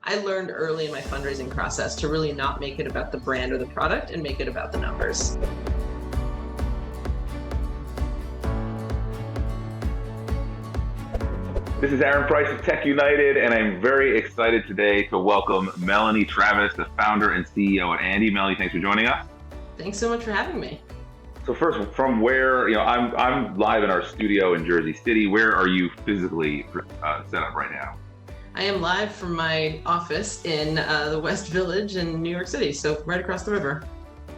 I learned early in my fundraising process to really not make it about the brand or the product and make it about the numbers. This is Aaron Price of TechUnited, and I'm very excited today to welcome Melanie Travis, the founder and CEO at Andie. Melanie, thanks for joining us. Thanks so much for having me. So first, from where, I'm live in our studio in Jersey City. Where are you physically set up right now? I am live from my office in the West Village in New York City, so right across the river.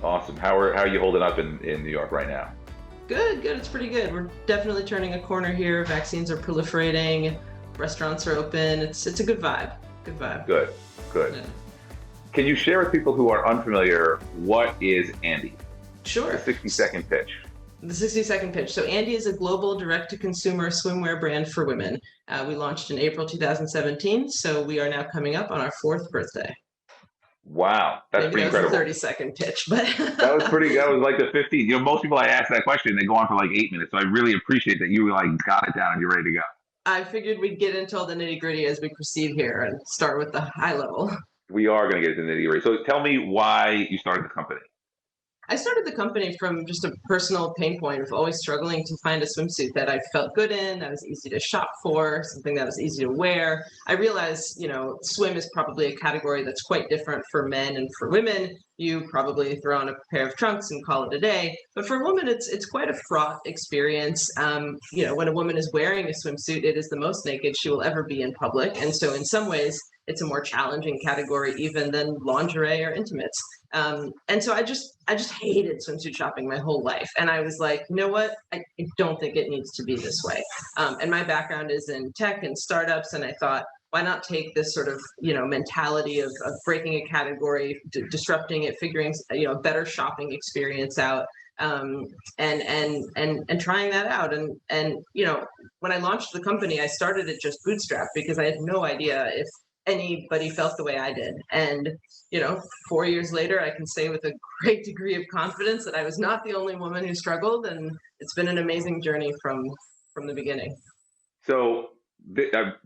Awesome. How are you holding up in New York right now? Good. It's pretty good. We're definitely turning a corner here. Vaccines are proliferating. Restaurants are open. It's a good vibe. Good. Yeah. Can you share with people who are unfamiliar, what is Andie? Sure. The 60-second pitch. The 60-second pitch. So Andie is a global direct-to-consumer swimwear brand for women. We launched in April 2017, so we are now coming up on our 4th birthday. Wow, that's Maybe pretty that was incredible. a 30-second pitch, but That was like the 15. Most people I ask that question, they go on for like 8 minutes. So I really appreciate that you got it down and you're ready to go. I figured we'd get into all the nitty-gritty as we proceed here and start with the high level. We are going to get into the nitty-gritty. So tell me why you started the company. I started the company from just a personal pain point of always struggling to find a swimsuit that I felt good in, that was easy to shop for, something that was easy to wear. I realized, swim is probably a category that's quite different for men and for women. You probably throw on a pair of trunks and call it a day. But for a woman, it's quite a fraught experience. When a woman is wearing a swimsuit, it is the most naked she will ever be in public. And so in some ways, it's a more challenging category even than lingerie or intimates. And so I just hated swimsuit shopping my whole life. And I was like, you know what? I don't think it needs to be this way. And my background is in tech and startups. And I thought, why not take this sort of, mentality of breaking a category, disrupting it, figuring, a better shopping experience out, and trying that out. And when I launched the company, I started it just bootstrapped because I had no idea if anybody felt the way I did. And 4 years later, I can say with a great degree of confidence that I was not the only woman who struggled, and it's been an amazing journey from the beginning. So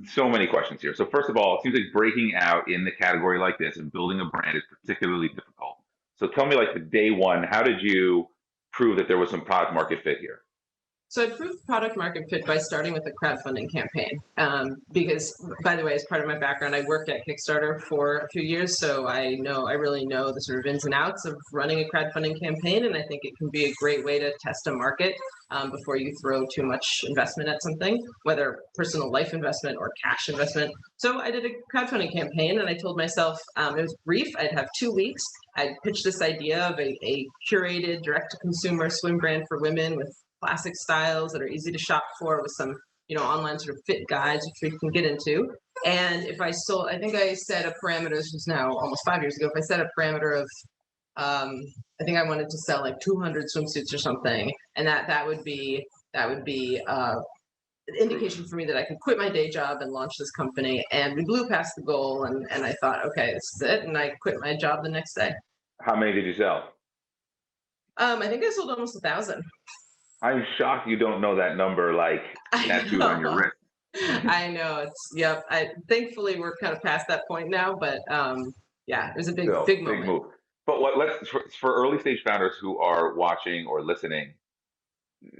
so many questions here. So first of all, it seems like breaking out in the category like this and building a brand is particularly difficult. So tell me, like, the day one, how did you prove that there was some product market fit here? So I proved product market fit by starting with a crowdfunding campaign. Because, by the way, as part of my background, I worked at Kickstarter for a few years, so I really know the sort of ins and outs of running a crowdfunding campaign, and I think it can be a great way to test a market before you throw too much investment at something, whether personal life investment or cash investment. So I did a crowdfunding campaign, and I told myself it was brief. I'd have 2 weeks. I'd pitch this idea of a curated direct-to-consumer swim brand for women with classic styles that are easy to shop for, with some online sort of fit guides which we can get into. And if I sold, I think I set a parameter, this was now almost 5 years ago, if I set a parameter of I think I wanted to sell like 200 swimsuits or something, and that would be an indication for me that I could quit my day job and launch this company. And we blew past the goal, and I thought, okay, this is it, and I quit my job the next day. How many did you sell? I think I sold almost 1,000. I'm shocked you don't know that number, like tattooed on your wrist. I know, yep. Thankfully we're kind of past that point now, but yeah, it was a big moment. Move. But for early stage founders who are watching or listening,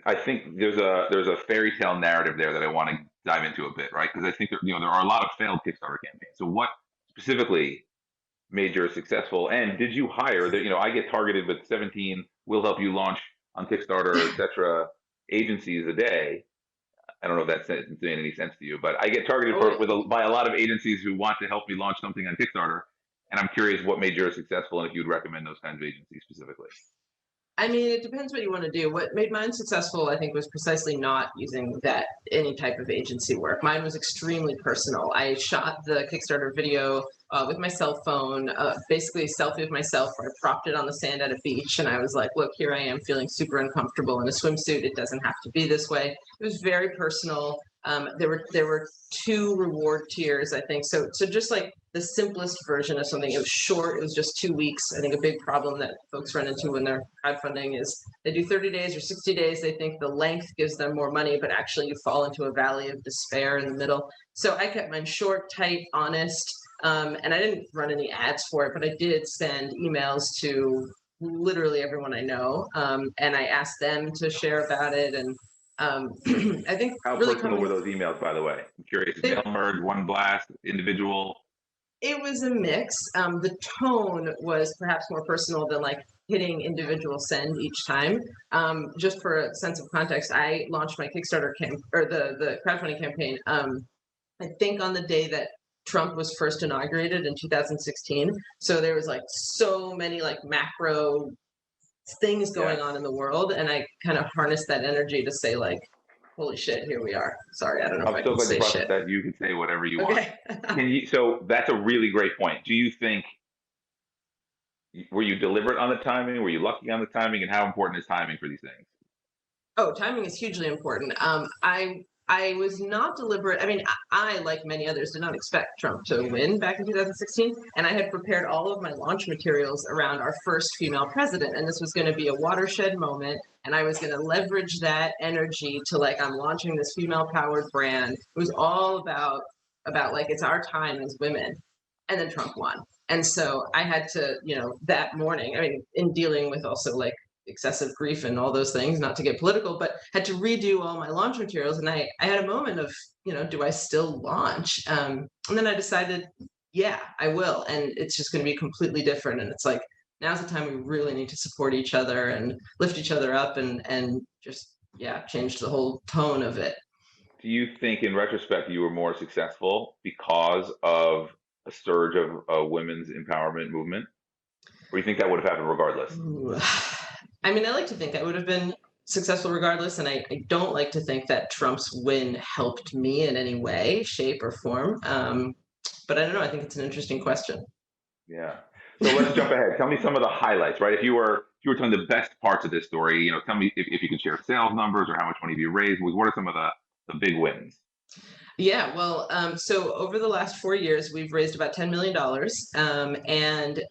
I think there's a fairy tale narrative there that I want to dive into a bit, right? Because I think that, there are a lot of failed Kickstarter campaigns. So what specifically made yours successful? And did you hire I get targeted with 17 "we'll help you launch on Kickstarter, etc." agencies a day. I don't know if that's saying any sense to you, but I get targeted by a lot of agencies who want to help me launch something on Kickstarter. And I'm curious what made yours successful and if you'd recommend those kinds of agencies specifically. I mean, it depends what you want to do. What made mine successful, I think, was precisely not using any type of agency work. Mine was extremely personal. I shot the Kickstarter video with my cell phone, basically a selfie of myself where I propped it on the sand at a beach. And I was like, look, here I am feeling super uncomfortable in a swimsuit. It doesn't have to be this way. It was very personal. There were 2 reward tiers, I think. So just like the simplest version of something. It was short. It was just 2 weeks. I think a big problem that folks run into when they're crowdfunding is they do 30 days or 60 days. They think the length gives them more money, but actually you fall into a valley of despair in the middle. So I kept mine short, tight, honest. And I didn't run any ads for it, but I did send emails to literally everyone I know. And I asked them to share about it. And I think How really personal coming, were those emails, by the way? I'm curious. Mail they, merge, one blast, individual. it was a mix. The tone was perhaps more personal than like hitting individual send each time. Just for a sense of context, I launched my Kickstarter or the crowdfunding campaign. I think on the day that Trump was first inaugurated in 2016. So there was like so many like macro things Yeah. going on in the world, and I kind of harnessed that energy to say like, "Holy shit, here we are." Sorry, I don't know if I'm I so can glad you say brought shit. that. You can say whatever you want. Okay. So that's a really great point. Do you think, were you deliberate on the timing? Were you lucky on the timing? And how important is timing for these things? Oh, timing is hugely important. I was not deliberate. I mean, I, like many others, did not expect Trump to win back in 2016, and I had prepared all of my launch materials around our first female president, and this was going to be a watershed moment, and I was going to leverage that energy to like I'm launching this female-powered brand. It was all about like it's our time as women, and then Trump won, and so I had to, that morning. I mean, in dealing with also like excessive grief and all those things, not to get political, but had to redo all my launch materials. And I had a moment of, do I still launch? And then I decided, yeah, I will. And it's just going to be completely different. And it's like, now's the time we really need to support each other and lift each other up and just, yeah, change the whole tone of it. Do you think, in retrospect, you were more successful because of a surge of a women's empowerment movement? Or do you think that would have happened regardless? Ooh. I mean, I like to think I would have been successful regardless, and I don't like to think that Trump's win helped me in any way, shape, or form. But I don't know. I think it's an interesting question. Yeah. So let's jump ahead. Tell me some of the highlights, right? If you were telling the best parts of this story, tell me if you can share sales numbers or how much money have you raised. What are some of the big wins? Yeah, well, so over the last 4 years, we've raised about $10 million. And,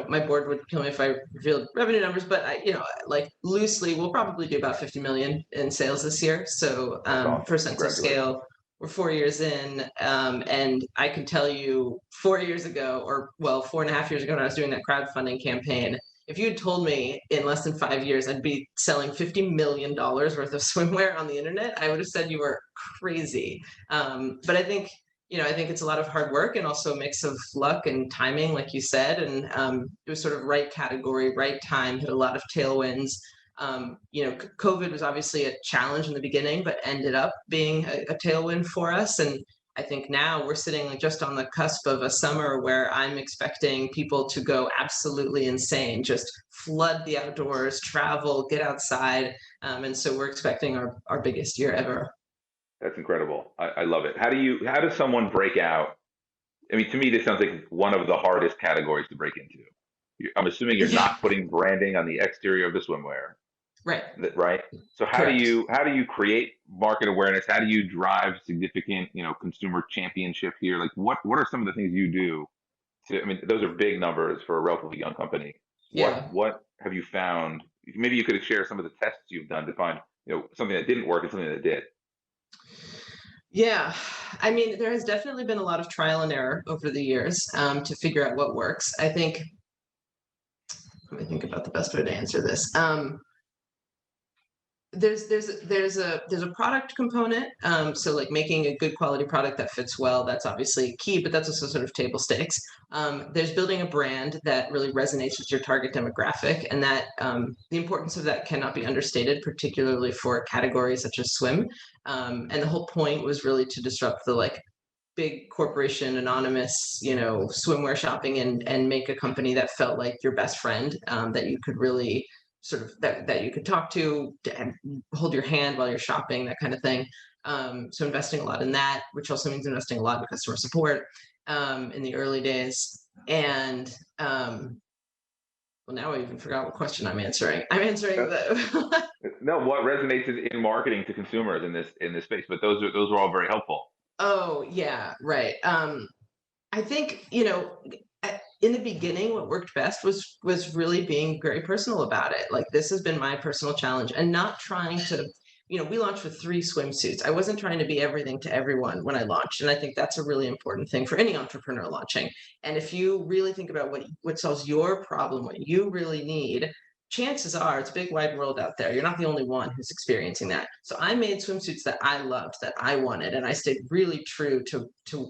my board would kill me if I revealed revenue numbers, but like loosely, we'll probably do about 50 million in sales this year. So That's for awesome. a sense of Congratulations. scale, we're 4 years in. And I can tell you 4 years ago, or well, 4.5 years ago when I was doing that crowdfunding campaign, if you had told me in less than 5 years I'd be selling $50 million worth of swimwear on the internet, I would have said you were crazy. But I think it's a lot of hard work and also a mix of luck and timing, like you said. And it was sort of right category, right time, hit a lot of tailwinds. COVID was obviously a challenge in the beginning, but ended up being a tailwind for us. And I think now we're sitting like just on the cusp of a summer where I'm expecting people to go absolutely insane, just flood the outdoors, travel, get outside. And so we're expecting our biggest year ever. That's incredible. I love it. How does someone break out? I mean, to me, this sounds like one of the hardest categories to break into. I'm assuming you're Yeah, not putting branding on the exterior of the swimwear, right. right? So Correct. how do you create market awareness? How do you drive significant, consumer championship here? Like what are some of the things you do I mean, those are big numbers for a relatively young company. Yeah. What have you found? Maybe you could share some of the tests you've done to find, something that didn't work and something that did. Yeah. I mean, there has definitely been a lot of trial and error over the years to figure out what works. I think, let me think about the best way to answer this. There's a product component. So like making a good quality product that fits well, that's obviously key, but that's also sort of table stakes. There's building a brand that really resonates with your target demographic, and that the importance of that cannot be understated, particularly for categories such as swim. And the whole point was really to disrupt the like big corporation anonymous swimwear shopping and make a company that felt like your best friend, that you could really sort of that you could talk to and hold your hand while you're shopping, that kind of thing. So investing a lot in that, which also means investing a lot in customer support in the early days. And well, now I even forgot what question I'm answering. I'm answering Uh, the no, what resonates in marketing to consumers in this space, but those are all very helpful. oh yeah, right. I think, in the beginning, what worked best was really being very personal about it. Like this has been my personal challenge, and not trying to we launched with 3 swimsuits. I wasn't trying to be everything to everyone when I launched. And I think that's a really important thing for any entrepreneur launching. And if you really think about what solves your problem, what you really need, chances are it's a big wide world out there. You're not the only one who's experiencing that. So I made swimsuits that I loved, that I wanted, and I stayed really true to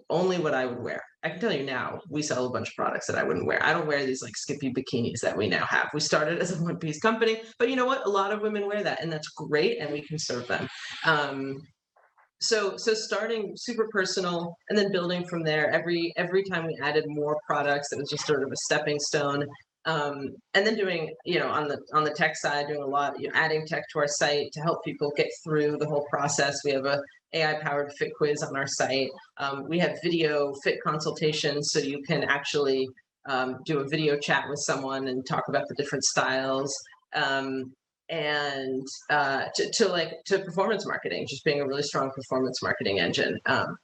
only what I would wear. I can tell you now, we sell a bunch of products that I wouldn't wear. I don't wear these like skimpy bikinis that we now have. We started as a one-piece company, but you know what? A lot of women wear that, and that's great, and we can serve them. So starting super personal and then building from there. Every time we added more products, it was just sort of a stepping stone. And then doing, on the tech side, doing a lot, adding tech to our site to help people get through the whole process. We have a AI powered fit quiz on our site. We have video fit consultations, so you can actually do a video chat with someone and talk about the different styles. And to performance marketing, just being a really strong performance marketing engine,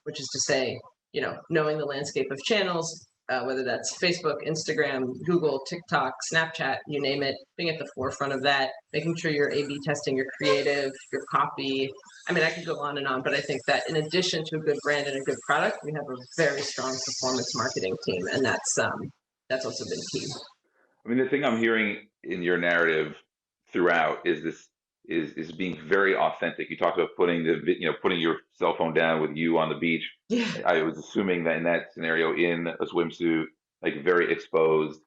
which is to say, knowing the landscape of channels, whether that's Facebook, Instagram, Google, TikTok, Snapchat, you name it, being at the forefront of that, making sure you're A/B testing your creative, your copy. I mean, I could go on and on, but I think that in addition to a good brand and a good product, we have a very strong performance marketing team, and that's also been key. I mean, the thing I'm hearing in your narrative throughout is being very authentic. You talked about putting your cell phone down with you on the beach. Yeah. I was assuming that in that scenario, in a swimsuit, like very exposed,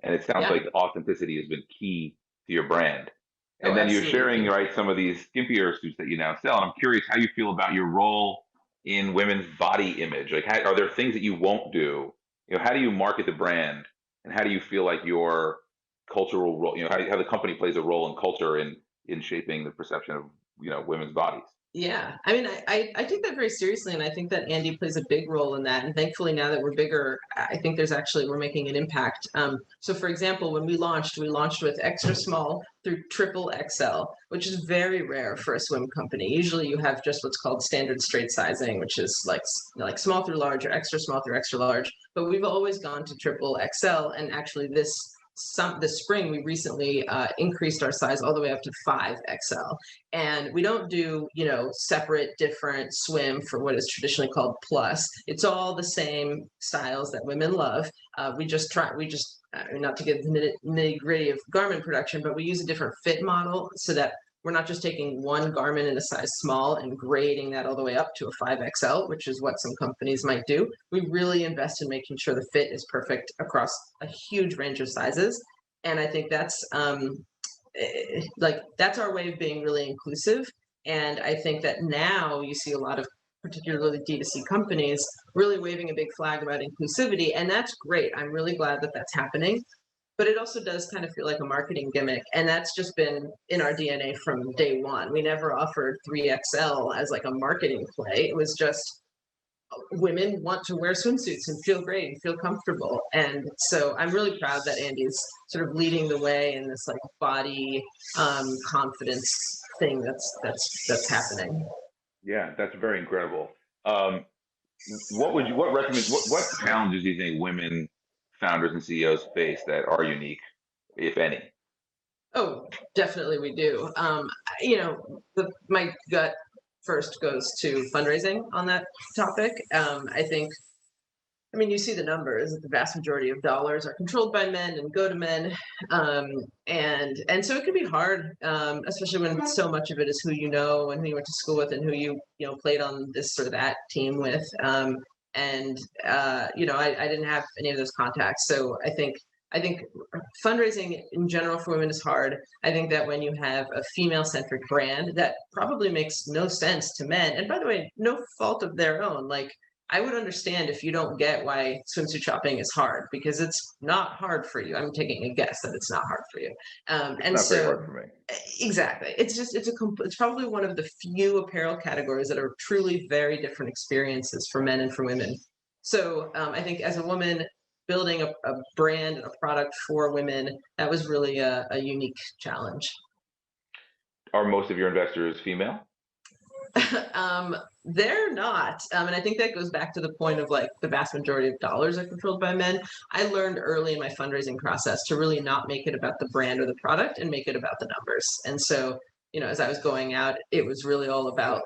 and it sounds like authenticity has been key to your brand. And then you're sharing, right, some of these skimpier suits that you now sell. And I'm curious how you feel about your role in women's body image. Like, are there things that you won't do? How do you market the brand, and how do you feel like your cultural role, how the company plays a role in culture in shaping the perception of women's bodies? Yeah, I mean, I take that very seriously, and I think that Andie plays a big role in that. And thankfully, now that we're bigger, I think we're making an impact. So, for example, when we launched with extra small through triple XL, which is very rare for a swim company. Usually, you have just what's called standard straight sizing, which is like small through large or extra small through extra large. But we've always gone to triple XL, and actually this spring, we recently increased our size all the way up to 5XL. And we don't do, separate, different swim for what is traditionally called plus. It's all the same styles that women love. We just not to get the nitty gritty of garment production, but we use a different fit model so that we're not just taking one garment in a size small and grading that all the way up to a 5XL, which is what some companies might do. We really invest in making sure the fit is perfect across a huge range of sizes. And I think that's that's our way of being really inclusive. And I think that now you see a lot of particularly D2C companies really waving a big flag about inclusivity. And that's great. I'm really glad that that's happening. But it also does kind of feel like a marketing gimmick. And that's just been in our DNA from day one. We never offered 3XL as like a marketing play. It was just women want to wear swimsuits and feel great and feel comfortable. And so I'm really proud that Andie's sort of leading the way in this like body confidence thing that's happening. Yeah, that's very incredible. What challenges do you think women founders and CEOs face that are unique, if any? Oh, definitely we do. My gut first goes to fundraising on that topic. I mean, you see the numbers. The vast majority of dollars are controlled by men and go to men, and so it can be hard, especially when so much of it is who you know and who you went to school with and who you played on this or that team with. I didn't have any of those contacts, so I think fundraising in general for women is hard. I think that when you have a female-centric brand, that probably makes no sense to men. And by the way, no fault of their own. Like, I would understand if you don't get why swimsuit shopping is hard, because it's not hard for you. I'm taking a guess that it's not hard for you. It's not very hard for me. Exactly. It's probably one of the few apparel categories that are truly very different experiences for men and for women. So I think as a woman, building a brand and a product for women, that was really a unique challenge. Are most of your investors female? They're not. And I think that goes back to the point of like the vast majority of dollars are controlled by men. I learned early in my fundraising process to really not make it about the brand or the product and make it about the numbers. And so as I was going out, it was really all about,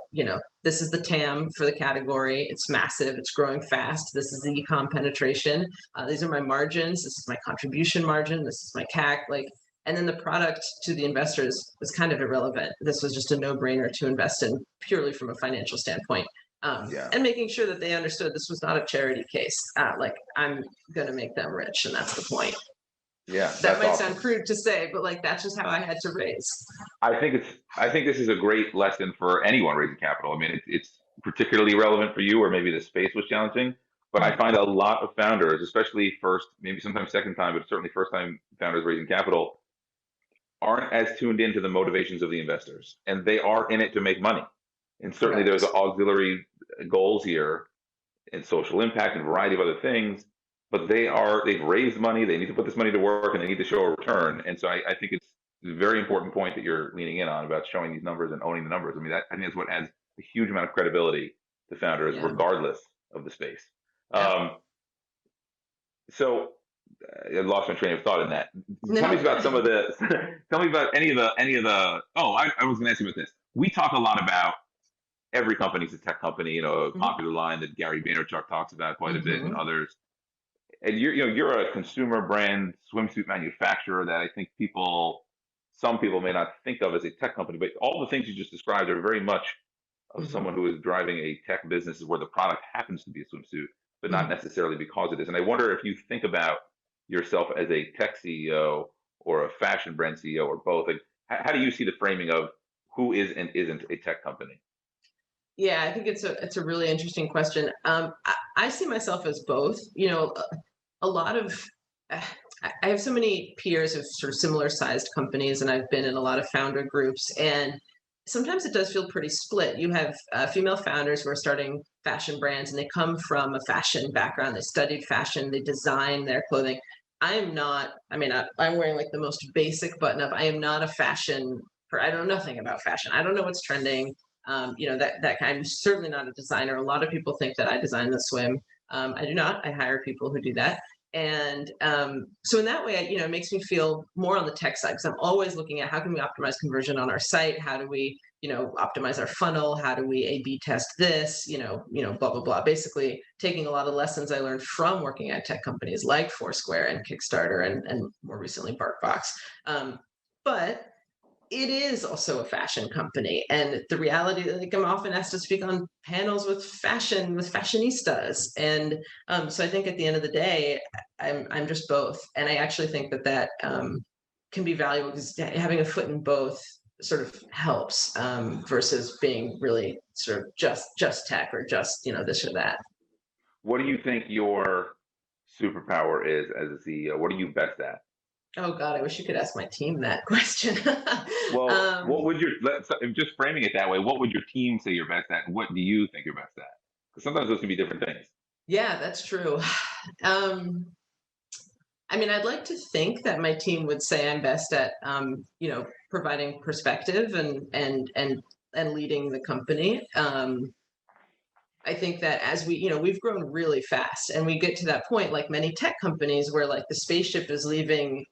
this is the TAM for the category. It's massive. It's growing fast. This is the e-com penetration. These are my margins. This is my contribution margin. This is my CAC. And then the product to the investors was kind of irrelevant. This was just a no-brainer to invest in purely from a financial standpoint. Yeah. And making sure that they understood this was not a charity case. I'm going to make them rich, and that's the point. Yeah, That that's might awesome. sound crude to say, but that's just how I had to raise. I think this is a great lesson for anyone raising capital. I mean, it's particularly relevant for you, or maybe the space was challenging. But I find a lot of founders, especially first, maybe sometimes second time, but certainly first time founders raising capital, aren't as tuned into the motivations of the investors, and they are in it to make money. And certainly Correct. there's auxiliary goals here and social impact and a variety of other things, but they've raised money, they need to put this money to work, and they need to show a return. And so I think it's a very important point that you're leaning in on about showing these numbers and owning the numbers. I mean, I think that's what adds a huge amount of credibility to founders, Yeah. regardless of the space. Yeah. So I lost my train of thought in that. No. Tell me about some of the. Tell me about any of the. Oh, I was going to ask you about this. We talk a lot about every company's a tech company. A popular line that Gary Vaynerchuk talks about quite a bit, and others. And you're a consumer brand swimsuit manufacturer that I think some people may not think of as a tech company, but all the things you just described are very much of someone who is driving a tech business where the product happens to be a swimsuit, but not necessarily because it is. And I wonder if you think about yourself as a tech CEO or a fashion brand CEO or both. Like, how do you see the framing of who is and isn't a tech company? Yeah, I think it's a really interesting question. I see myself as both. A lot of I have so many peers of sort of similar sized companies, and I've been in a lot of founder groups, and sometimes it does feel pretty split. You have female founders who are starting fashion brands, and they come from a fashion background. They studied fashion, they design their clothing. I am not. I mean, I'm wearing the most basic button up. I am not a fashion. I know nothing about fashion. I don't know what's trending. That I'm certainly not a designer. A lot of people think that I design the swim. I do not. I hire people who do that. And so in that way, it makes me feel more on the tech side, because I'm always looking at how can we optimize conversion on our site? How do we, optimize our funnel? How do we A/B test this? Blah blah blah. Basically, taking a lot of lessons I learned from working at tech companies like Foursquare and Kickstarter and more recently BarkBox. But it is also a fashion company, and the reality, I'm often asked to speak on panels with fashionistas, and so I think at the end of the day, I'm just both, and I actually think that can be valuable, because having a foot in both sort of helps, versus being really sort of just tech, or just this or that. What do you think your superpower is as a CEO? What are you best at? Oh God, I wish you could ask my team that question. Well, um, what would just framing it that way, what would your team say you're best at? And what do you think you're best at? Because sometimes those can be different things. yeah, that's true. Um, I mean, I'd like to think that my team would say I'm best at, providing perspective and leading the company. I think that as we've grown really fast, and we get to that point, like many tech companies, where the spaceship is leaving,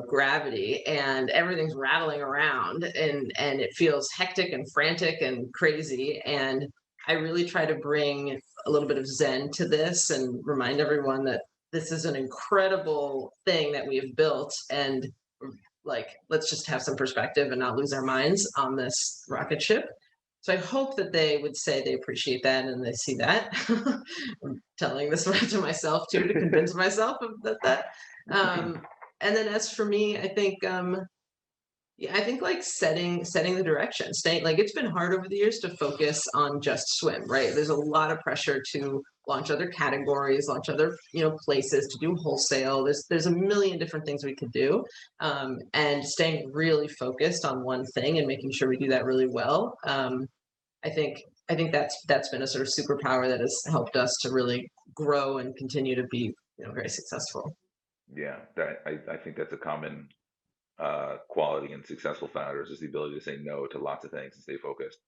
gravity, and everything's rattling around, and it feels hectic and frantic and crazy. And I really try to bring a little bit of zen to this, and remind everyone that this is an incredible thing that we have built, and let's just have some perspective and not lose our minds on this rocket ship. So I hope that they would say they appreciate that and they see that. I'm telling this one to myself too, to convince myself of that. Um, and then as for me, I think yeah, I think setting the direction, staying, it's been hard over the years to focus on just swim, right? There's a lot of pressure to launch other categories, launch other places, to do wholesale. There's a million different things we could do, and staying really focused on one thing and making sure we do that really well. I think that's been a sort of superpower that has helped us to really grow and continue to be very successful. Yeah, I think that's a common quality in successful founders, is the ability to say no to lots of things and stay focused.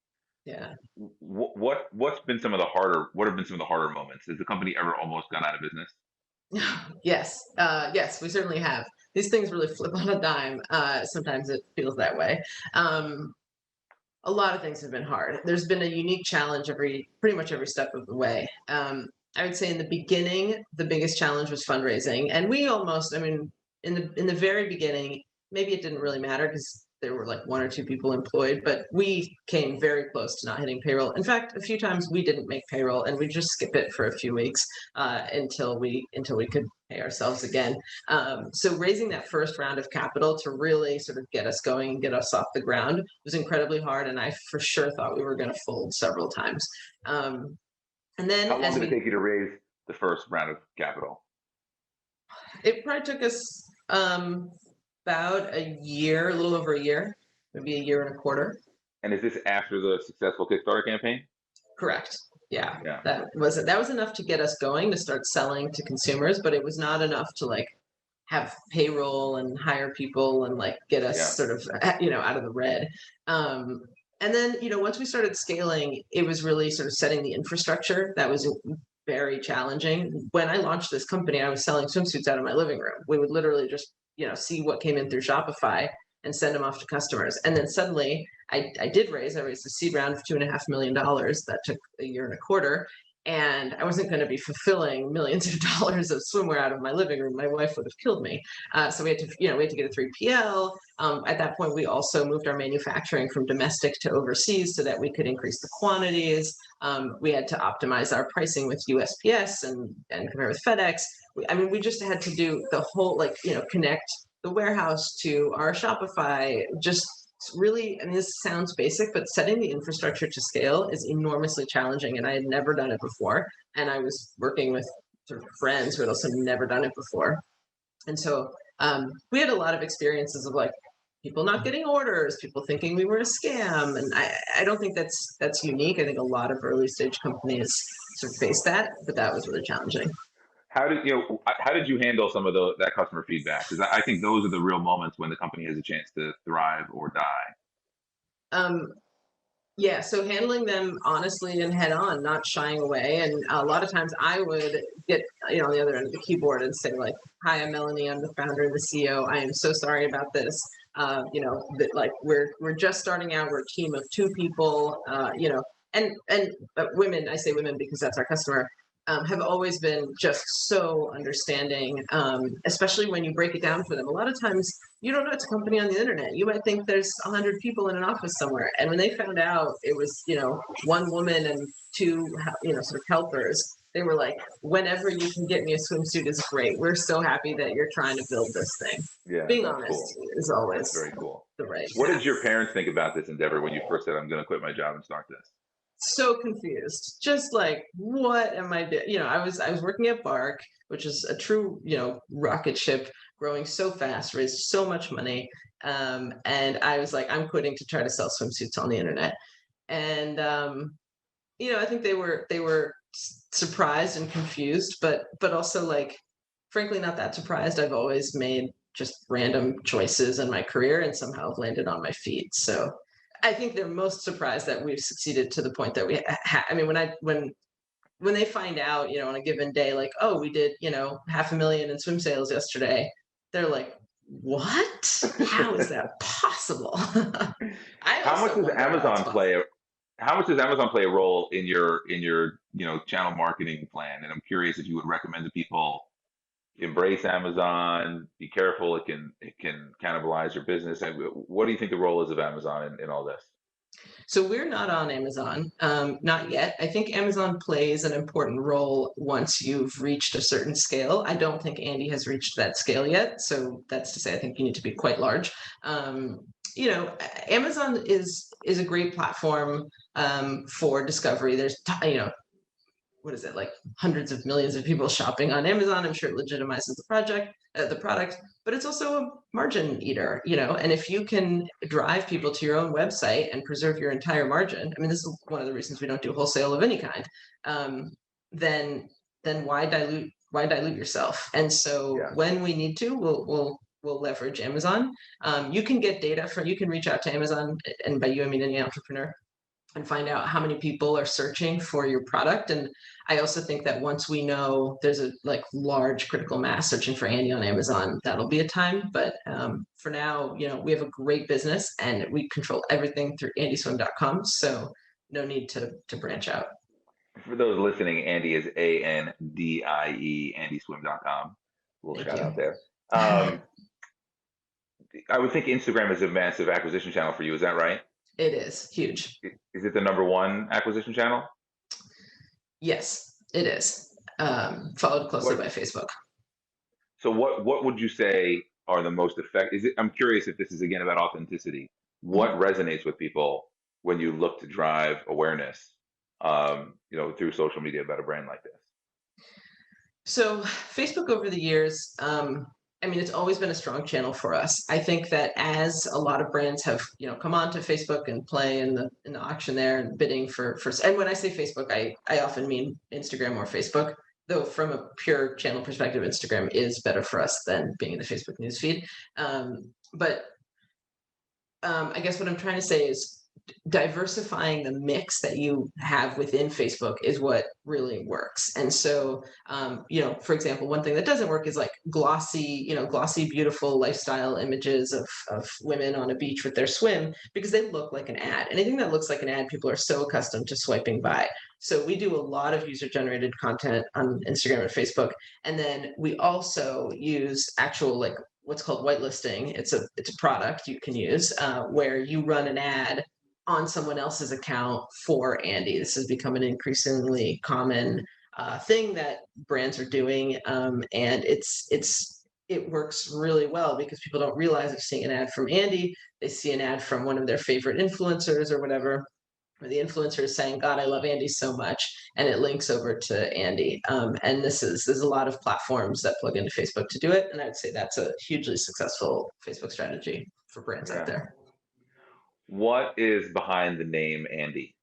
Yeah. What's been some of the harder? What have been some of the harder moments? Has the company ever almost gone out of business? Yes, yes, we certainly have. These things really flip on a dime. Sometimes it feels that way. Um, A lot of things have been hard. There's been a unique challenge pretty much every step of the way. I would say in the beginning, the biggest challenge was fundraising, and we almost, I mean, in the very beginning, maybe it didn't really matter because there were like one or two people employed, but we came very close to not hitting payroll. In fact, a few times we didn't make payroll, and we just skip it for a few weeks until we could pay ourselves again. So raising that first round of capital to really sort of get us going and get us off the ground was incredibly hard, and I for sure thought we were going to fold several times. Um, and then How long as did it we, take you to raise the first round of capital? it probably took us about a year, a little over a year, maybe a year and a quarter. And is this after the successful Kickstarter campaign? Correct. Yeah, Yeah. that was enough to get us going to start selling to consumers, but it was not enough to like have payroll and hire people and like get us Yeah. sort of out of the red. Um, and then once we started scaling, it was really sort of setting the infrastructure that was very challenging. When I launched this company, I was selling swimsuits out of my living room. We would literally just see what came in through Shopify and send them off to customers. And then suddenly I raised a seed round of $2.5 million. That took a year and a quarter. And I wasn't going to be fulfilling millions of dollars of swimwear out of my living room. My wife would have killed me. So we had to, we had to get a 3PL. At that point, we also moved our manufacturing from domestic to overseas so that we could increase the quantities. We had to optimize our pricing with USPS and compare with FedEx. We just had to do the whole, connect the warehouse to our Shopify. Just really, this sounds basic, but setting the infrastructure to scale is enormously challenging, and I had never done it before. And I was working with sort of friends who had also never done it before. And so we had a lot of experiences of like people not getting orders, people thinking we were a scam. And I don't think that's unique. I think a lot of early stage companies sort of face that, but that was really challenging. How did you handle some of that customer feedback? Because I think those are the real moments when the company has a chance to thrive or die. Um, Yeah, so handling them honestly and head on, not shying away. And a lot of times I would get, on the other end of the keyboard and say like, "Hi, I'm Melanie. I'm the founder and the CEO. I am so sorry about this. That like we're just starting out. We're a team of two people. And women. I say women because that's our customer. Have always been just so understanding, especially when you break it down for them. A lot of times you don't know it's a company on the internet. You might think there's 100 people in an office somewhere. And when they found out it was, one woman and two, sort of helpers, they were like, whenever you can get me a swimsuit is great. We're so happy that you're trying to build this thing. Yeah, Being that's honest cool. is That's always very cool. the right What did path. your parents think about this endeavor when you first said, "I'm going to quit my job and start this"? So confused, just like, what am I doing? I was working at Bark, which is a true rocket ship, growing so fast, raised so much money. And I was like, I'm quitting to try to sell swimsuits on the internet. And I think they were surprised and confused, but also like, frankly, not that surprised. I've always made just random choices in my career and somehow have landed on my feet. So I think they're most surprised that we've succeeded to the point that I mean, when they find out, on a given day, like, oh, we did, 500,000 in swim sales yesterday, they're like, what? How is that possible? I How much also does wonder how it's Amazon possible. play a role in your channel marketing plan? And I'm curious if you would recommend to people embrace Amazon, be careful, it can cannibalize your business. And what do you think the role is of Amazon in all this? So we're not on Amazon, not yet. I think Amazon plays an important role once you've reached a certain scale. I don't think Andie has reached that scale yet. So that's to say, I think you need to be quite large. Um, Amazon is a great platform for discovery. There's what is it, like hundreds of millions of people shopping on Amazon. I'm sure it legitimizes the product, but it's also a margin eater, and if you can drive people to your own website and preserve your entire margin, I mean, this is one of the reasons we don't do wholesale of any kind, um, then why dilute yourself? And so Yeah. when we need to, we'll leverage Amazon. You can get data you can reach out to Amazon, and by you, I mean any entrepreneur, and find out how many people are searching for your product. And I also think that once we know there's a like large critical mass searching for Andie on Amazon, that'll be a time. But for now, we have a great business and we control everything through andieswim.com. So no need to branch out. For those listening, Andie is Andie, andieswim.com. A little Thank shout out you. there. Um, I would think Instagram is a massive acquisition channel for you. Is that right? It is huge. Is it the number one acquisition channel? Yes, it is. Followed closely What by Facebook. So what would you say are the most effective? I'm curious if this is again about authenticity. What Mhm. resonates with people when you look to drive awareness, through social media about a brand like this? So Facebook over the years, I mean, it's always been a strong channel for us. I think that as a lot of brands have, come onto Facebook and play in the auction there and bidding for, and when I say Facebook, I often mean Instagram or Facebook. Though from a pure channel perspective, Instagram is better for us than being in the Facebook newsfeed. But I guess what I'm trying to say is diversifying the mix that you have within Facebook is what really works. And so, for example, one thing that doesn't work is like glossy, beautiful lifestyle images of women on a beach with their swim because they look like an ad. Anything that looks like an ad, people are so accustomed to swiping by. So we do a lot of user generated content on Instagram and Facebook. And then we also use actual like what's called whitelisting. It's a product you can use where you run an ad on someone else's account for Andie. This has become an increasingly common thing that brands are doing, and it works really well because people don't realize they're seeing an ad from Andie. They see an ad from one of their favorite influencers or whatever, where the influencer is saying, "God, I love Andie so much," and it links over to Andie. And there's a lot of platforms that plug into Facebook to do it, and I'd say that's a hugely successful Facebook strategy for brands out Yeah. there. What is behind the name Andie?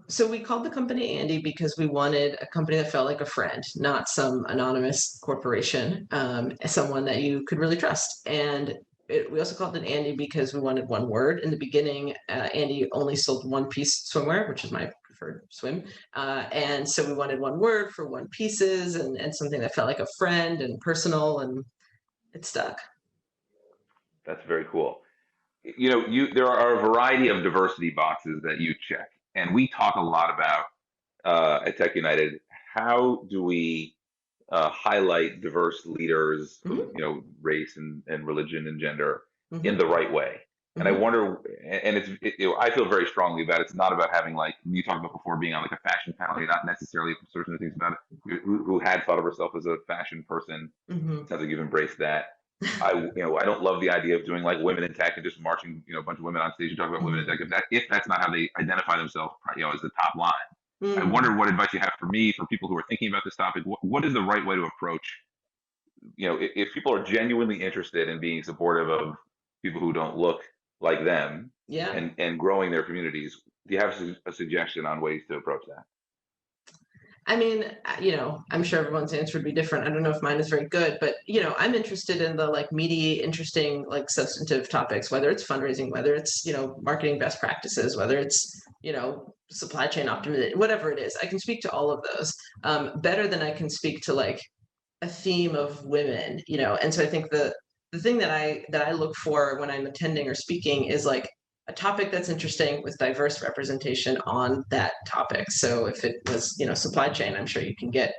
So we called the company Andie because we wanted a company that felt like a friend, not some anonymous corporation, someone that you could really trust. And we also called it Andie because we wanted one word. In the beginning, Andie only sold one piece swimwear, which is my preferred swim. And so we wanted one word for one pieces and something that felt like a friend and personal, and it stuck. That's very cool. There are a variety of diversity boxes that you check, and we talk a lot about at Tech United. How do we highlight diverse leaders of Hmm. race and religion and gender in Hmm. the right way? And I Hmm. wonder, and I feel very strongly that it's not about having, like you talked about before, being on like a fashion panel. You're not necessarily certain things about it. Who had thought of herself as a fashion person? Hmm. Sounds like you've embraced that. I don't love the idea of doing like women in tech and just marching, a bunch of women on stage and talking about women in tech. If that's not how they identify themselves, as the top line. I Hmm. wonder what advice you have for me, for people who are thinking about this topic. What is the right way to approach? If people are genuinely interested in being supportive of people who don't look like them Yeah. and growing their communities, do you have a suggestion on ways to approach that? I mean, I'm sure everyone's answer would be different. I don't know if mine is very good, but I'm interested in the like meaty, interesting, like substantive topics, whether it's fundraising, whether it's, marketing best practices, whether it's, supply chain optimization, whatever it is. I can speak to all of those better than I can speak to like a theme of women, And so I think the thing that I look for when I'm attending or speaking is like a topic that's interesting with diverse representation on that topic. So if it was, supply chain, I'm sure you can get,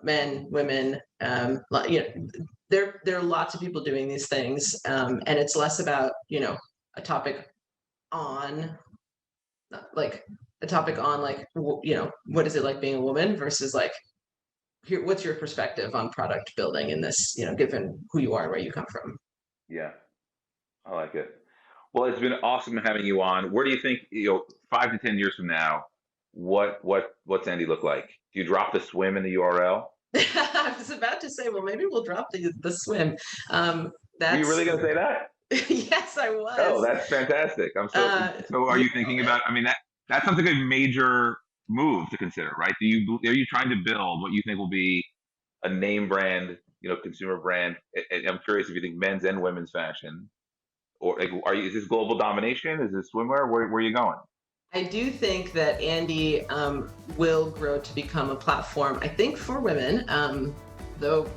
men, women, there are lots of people doing these things, and it's less about, a topic on like like what is it like being a woman versus like here, what's your perspective on product building in this, given who you are and where you come from? Yeah, I like it. Well, it's been awesome having you on. Where do you think, 5 to 10 years from now, what's Andy look like? Do you drop the swim in the URL? I was about to say, well, maybe we'll drop the swim. Were you really That's going to say that? yes, I Oh, was. that's fantastic. I'm Uh, so are yeah, you thinking about, I mean, that sounds like a major move to consider, right? Are you trying to build what you think will be a name brand, consumer brand? I'm curious if you think men's and women's fashion, or like, is this global domination? Is this swimwear? Where are you going? I do think that Andie will grow to become a platform, I think, for women, though,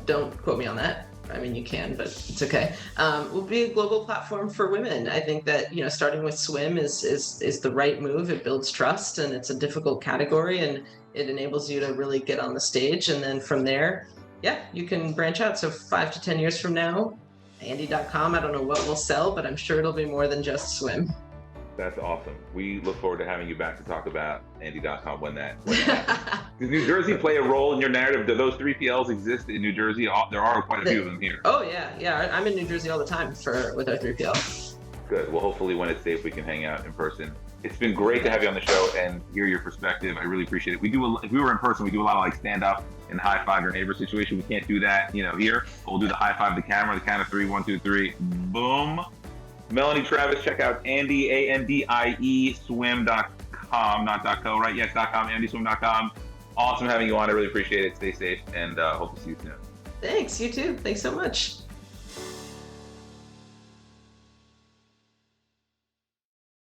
don't quote me on that. I mean, you can, but it's okay. Will be a global platform for women. I think that, starting with swim is the right move. It builds trust, and it's a difficult category, and it enables you to really get on the stage. And then from there, yeah, you can branch out. So 5 to 10 years from now, Andie.com, I don't know what will sell, but I'm sure it'll be more than just swim. That's awesome. We look forward to having you back to talk about Andie.com when that happens. Does New Jersey play a role in your narrative? Do those 3PLs exist in New Jersey? There are quite a few of them here. Oh yeah. I'm in New Jersey all the time with our 3PL. Good. Well, hopefully when it's safe, we can hang out in person. It's been great to have you on the show and hear your perspective. I really appreciate it. If we were in person, we do a lot of like stand up and high five your neighbor situation. We can't do that, here. We'll do the high five the camera, the count of 3, 1, 2, 3, boom. Melanie Travis, check out Andie, Andie, swim.com, not .co, right? Yes, .com, andieswim.com. Awesome having you on. I really appreciate it. Stay safe, and hope to see you soon. Thanks. You too. Thanks so much.